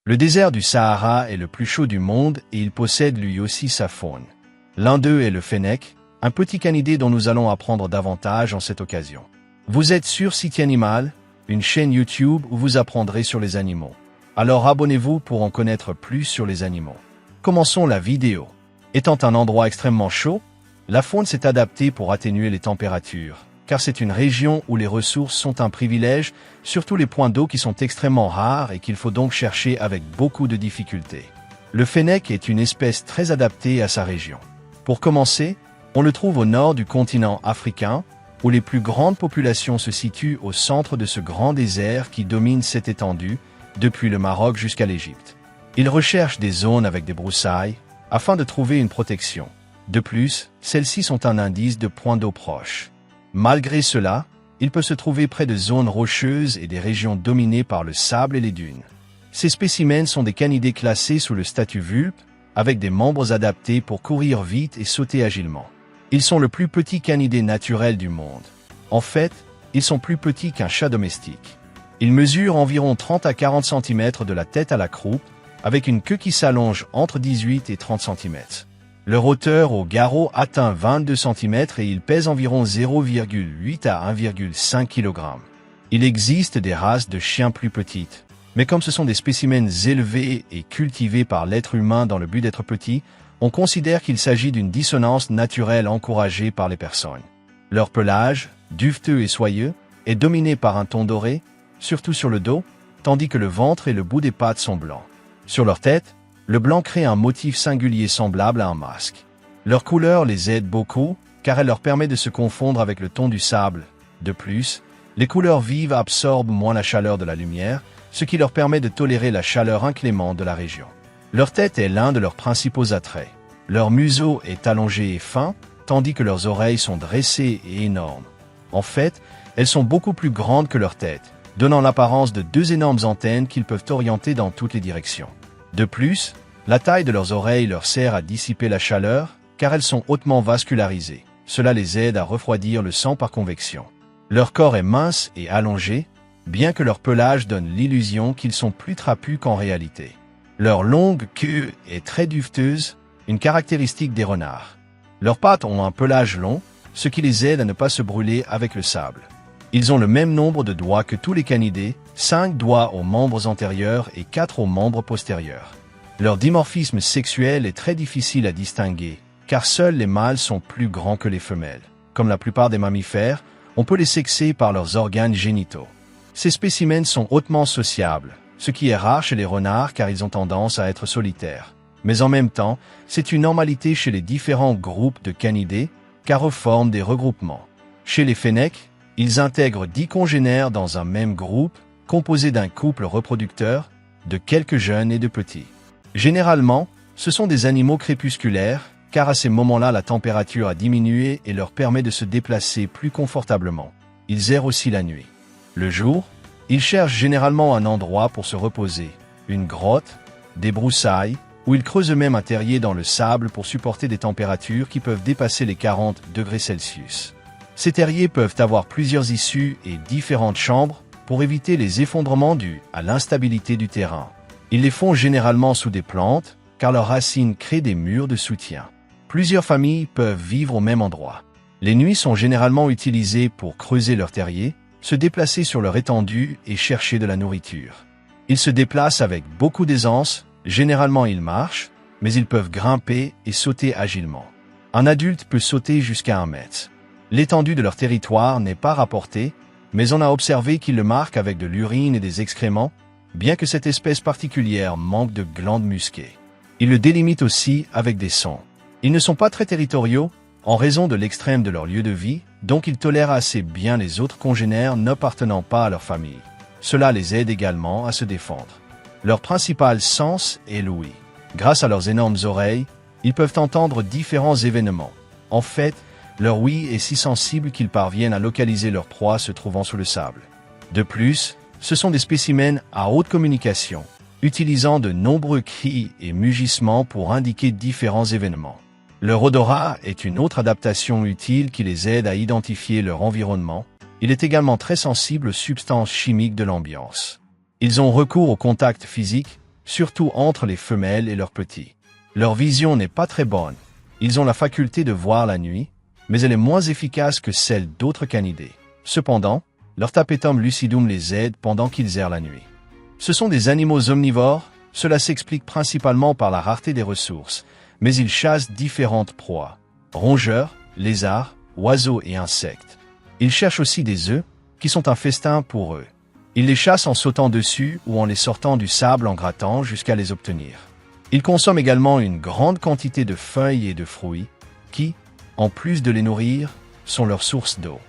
Le désert du Sahara est le plus chaud du monde et il possède lui aussi sa faune. L'un d'eux est le fennec, un petit canidé dont nous allons apprendre davantage en cette occasion. Vous êtes sur City Animal, une chaîne YouTube où vous apprendrez sur les animaux. Alors abonnez-vous pour en connaître plus sur les animaux. Commençons la vidéo. Étant un endroit extrêmement chaud, la faune s'est adaptée pour atténuer les températures, car c'est une région où les ressources sont un privilège, surtout les points d'eau qui sont extrêmement rares et qu'il faut donc chercher avec beaucoup de difficultés. Le fennec est une espèce très adaptée à sa région. Pour commencer, on le trouve au nord du continent africain, où les plus grandes populations se situent au centre de ce grand désert qui domine cette étendue, depuis le Maroc jusqu'à l'Égypte. Il recherche des zones avec des broussailles, afin de trouver une protection. De plus, celles-ci sont un indice de points d'eau proches. Malgré cela, il peut se trouver près de zones rocheuses et des régions dominées par le sable et les dunes. Ces spécimens sont des canidés classés sous le statut vulpe, avec des membres adaptés pour courir vite et sauter agilement. Ils sont le plus petit canidé naturel du monde. En fait, ils sont plus petits qu'un chat domestique. Ils mesurent environ 30 à 40 cm de la tête à la croupe, avec une queue qui s'allonge entre 18 et 30 cm. Leur hauteur au garrot atteint 22 cm et ils pèsent environ 0,8 à 1,5 kg. Il existe des races de chiens plus petites, mais comme ce sont des spécimens élevés et cultivés par l'être humain dans le but d'être petits, on considère qu'il s'agit d'une dissonance naturelle encouragée par les personnes. Leur pelage, duveteux et soyeux, est dominé par un ton doré, surtout sur le dos, tandis que le ventre et le bout des pattes sont blancs. Sur leur tête, le blanc crée un motif singulier semblable à un masque. Leur couleur les aide beaucoup, car elle leur permet de se confondre avec le ton du sable. De plus, les couleurs vives absorbent moins la chaleur de la lumière, ce qui leur permet de tolérer la chaleur inclémente de la région. Leur tête est l'un de leurs principaux attraits. Leur museau est allongé et fin, tandis que leurs oreilles sont dressées et énormes. En fait, elles sont beaucoup plus grandes que leur tête, donnant l'apparence de deux énormes antennes qu'ils peuvent orienter dans toutes les directions. De plus, la taille de leurs oreilles leur sert à dissiper la chaleur, car elles sont hautement vascularisées. Cela les aide à refroidir le sang par convection. Leur corps est mince et allongé, bien que leur pelage donne l'illusion qu'ils sont plus trapus qu'en réalité. Leur longue queue est très duveteuse, une caractéristique des renards. Leurs pattes ont un pelage long, ce qui les aide à ne pas se brûler avec le sable. Ils ont le même nombre de doigts que tous les canidés, 5 doigts aux membres antérieurs et 4 aux membres postérieurs. Leur dimorphisme sexuel est très difficile à distinguer, car seuls les mâles sont plus grands que les femelles. Comme la plupart des mammifères, on peut les sexer par leurs organes génitaux. Ces spécimens sont hautement sociables, ce qui est rare chez les renards car ils ont tendance à être solitaires. Mais en même temps, c'est une normalité chez les différents groupes de canidés, car eux forment des regroupements. Chez les fennecs, ils intègrent 10 congénères dans un même groupe, composé d'un couple reproducteur, de quelques jeunes et de petits. Généralement, ce sont des animaux crépusculaires, car à ces moments-là la température a diminué et leur permet de se déplacer plus confortablement. Ils errent aussi la nuit. Le jour, ils cherchent généralement un endroit pour se reposer, une grotte, des broussailles, où ils creusent eux-mêmes un terrier dans le sable pour supporter des températures qui peuvent dépasser les 40 degrés Celsius. Ces terriers peuvent avoir plusieurs issues et différentes chambres pour éviter les effondrements dus à l'instabilité du terrain. Ils les font généralement sous des plantes, car leurs racines créent des murs de soutien. Plusieurs familles peuvent vivre au même endroit. Les nuits sont généralement utilisées pour creuser leur terrier, se déplacer sur leur étendue et chercher de la nourriture. Ils se déplacent avec beaucoup d'aisance, généralement ils marchent, mais ils peuvent grimper et sauter agilement. Un adulte peut sauter jusqu'à 1 mètre. L'étendue de leur territoire n'est pas rapportée, mais on a observé qu'ils le marquent avec de l'urine et des excréments, bien que cette espèce particulière manque de glandes musquées. Ils le délimitent aussi avec des sons. Ils ne sont pas très territoriaux, en raison de l'extrême de leur lieu de vie, donc ils tolèrent assez bien les autres congénères n'appartenant pas à leur famille. Cela les aide également à se défendre. Leur principal sens est l'ouïe. Grâce à leurs énormes oreilles, ils peuvent entendre différents événements. En fait, leur ouïe est si sensible qu'ils parviennent à localiser leur proie se trouvant sous le sable. De plus, ce sont des spécimens à haute communication, utilisant de nombreux cris et mugissements pour indiquer différents événements. Leur odorat est une autre adaptation utile qui les aide à identifier leur environnement. Il est également très sensible aux substances chimiques de l'ambiance. Ils ont recours au contact physique, surtout entre les femelles et leurs petits. Leur vision n'est pas très bonne. Ils ont la faculté de voir la nuit, mais elle est moins efficace que celle d'autres canidés. Cependant, leur tapetum lucidum les aide pendant qu'ils errent la nuit. Ce sont des animaux omnivores, cela s'explique principalement par la rareté des ressources, mais ils chassent différentes proies. Rongeurs, lézards, oiseaux et insectes. Ils cherchent aussi des œufs, qui sont un festin pour eux. Ils les chassent en sautant dessus ou en les sortant du sable en grattant jusqu'à les obtenir. Ils consomment également une grande quantité de feuilles et de fruits, qui, en plus de les nourrir, sont leur source d'eau.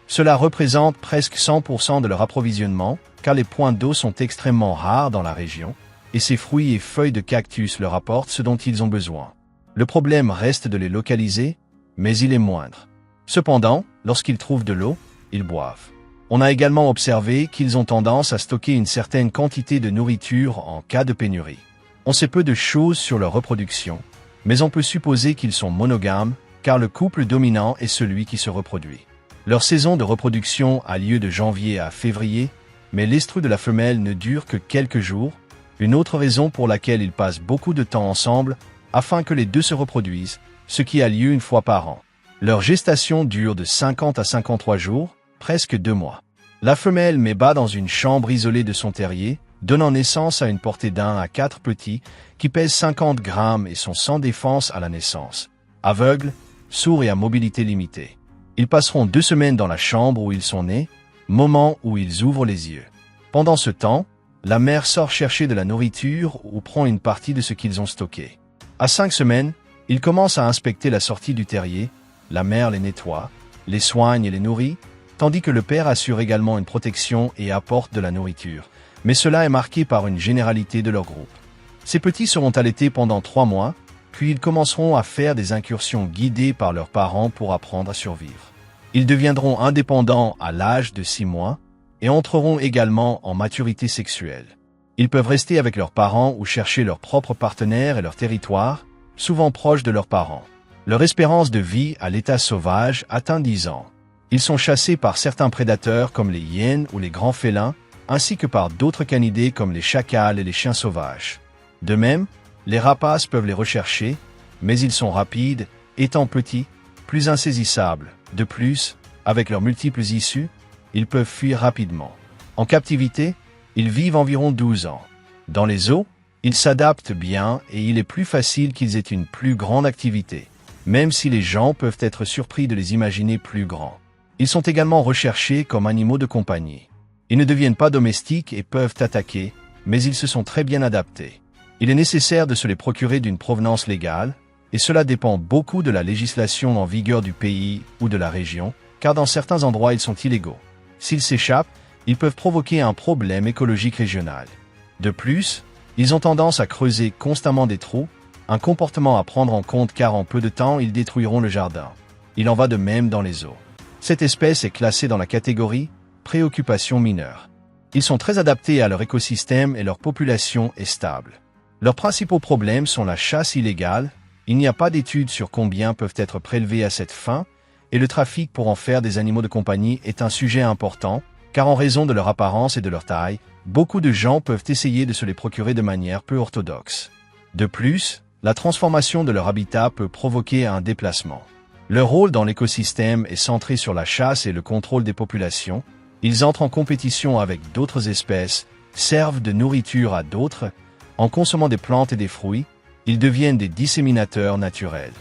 Cela représente presque 100% de leur approvisionnement, car les points d'eau sont extrêmement rares dans la région, et ces fruits et feuilles de cactus leur apportent ce dont ils ont besoin. Le problème reste de les localiser, mais il est moindre. Cependant, lorsqu'ils trouvent de l'eau, ils boivent. On a également observé qu'ils ont tendance à stocker une certaine quantité de nourriture en cas de pénurie. On sait peu de choses sur leur reproduction, mais on peut supposer qu'ils sont monogames, car le couple dominant est celui qui se reproduit. Leur saison de reproduction a lieu de janvier à février, mais l'estrus de la femelle ne dure que quelques jours, une autre raison pour laquelle ils passent beaucoup de temps ensemble, afin que les deux se reproduisent, ce qui a lieu une fois par an. Leur gestation dure de 50 à 53 jours, presque 2 mois. La femelle met bas dans une chambre isolée de son terrier, donnant naissance à une portée d'1 à 4 petits qui pèsent 50 grammes et sont sans défense à la naissance. Aveugles, sourds et à mobilité limitée. Ils passeront 2 semaines dans la chambre où ils sont nés, moment où ils ouvrent les yeux. Pendant ce temps, la mère sort chercher de la nourriture ou prend une partie de ce qu'ils ont stocké. À 5 semaines, ils commencent à inspecter la sortie du terrier, la mère les nettoie, les soigne et les nourrit, tandis que le père assure également une protection et apporte de la nourriture. Mais cela est marqué par une généralité de leur groupe. Ces petits seront allaités pendant 3 mois, puis ils commenceront à faire des incursions guidées par leurs parents pour apprendre à survivre. Ils deviendront indépendants à l'âge de 6 mois et entreront également en maturité sexuelle. Ils peuvent rester avec leurs parents ou chercher leur propre partenaire et leur territoire, souvent proches de leurs parents. Leur espérance de vie à l'état sauvage atteint 10 ans. Ils sont chassés par certains prédateurs comme les hyènes ou les grands félins, ainsi que par d'autres canidés comme les chacals et les chiens sauvages. De même, les rapaces peuvent les rechercher, mais ils sont rapides, étant petits, plus insaisissables. De plus, avec leurs multiples issues, ils peuvent fuir rapidement. En captivité, ils vivent environ 12 ans. Dans les eaux, ils s'adaptent bien et il est plus facile qu'ils aient une plus grande activité, même si les gens peuvent être surpris de les imaginer plus grands. Ils sont également recherchés comme animaux de compagnie. Ils ne deviennent pas domestiques et peuvent attaquer, mais ils se sont très bien adaptés. Il est nécessaire de se les procurer d'une provenance légale, et cela dépend beaucoup de la législation en vigueur du pays ou de la région, car dans certains endroits ils sont illégaux. S'ils s'échappent, ils peuvent provoquer un problème écologique régional. De plus, ils ont tendance à creuser constamment des trous, un comportement à prendre en compte car en peu de temps ils détruiront le jardin. Il en va de même dans les eaux. Cette espèce est classée dans la catégorie préoccupation mineure. Ils sont très adaptés à leur écosystème et leur population est stable. Leurs principaux problèmes sont la chasse illégale, il n'y a pas d'études sur combien peuvent être prélevés à cette fin, et le trafic pour en faire des animaux de compagnie est un sujet important, car en raison de leur apparence et de leur taille, beaucoup de gens peuvent essayer de se les procurer de manière peu orthodoxe. De plus, la transformation de leur habitat peut provoquer un déplacement. Leur rôle dans l'écosystème est centré sur la chasse et le contrôle des populations. Ils entrent en compétition avec d'autres espèces, servent de nourriture à d'autres. En consommant des plantes et des fruits, ils deviennent des disséminateurs naturels.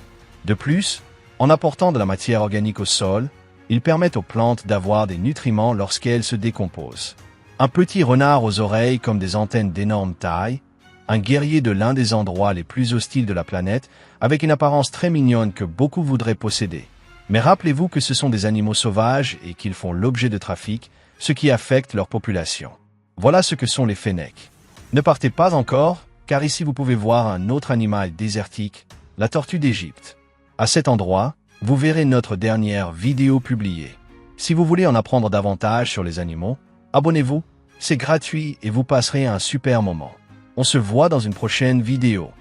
De plus, en apportant de la matière organique au sol, ils permettent aux plantes d'avoir des nutriments lorsqu'elles se décomposent. Un petit renard aux oreilles comme des antennes d'énorme taille, un guerrier de l'un des endroits les plus hostiles de la planète, avec une apparence très mignonne que beaucoup voudraient posséder. Mais rappelez-vous que ce sont des animaux sauvages et qu'ils font l'objet de trafic, ce qui affecte leur population. Voilà ce que sont les fennecs. Ne partez pas encore, car ici vous pouvez voir un autre animal désertique, la tortue d'Égypte. À cet endroit, vous verrez notre dernière vidéo publiée. Si vous voulez en apprendre davantage sur les animaux, abonnez-vous, c'est gratuit et vous passerez un super moment. On se voit dans une prochaine vidéo.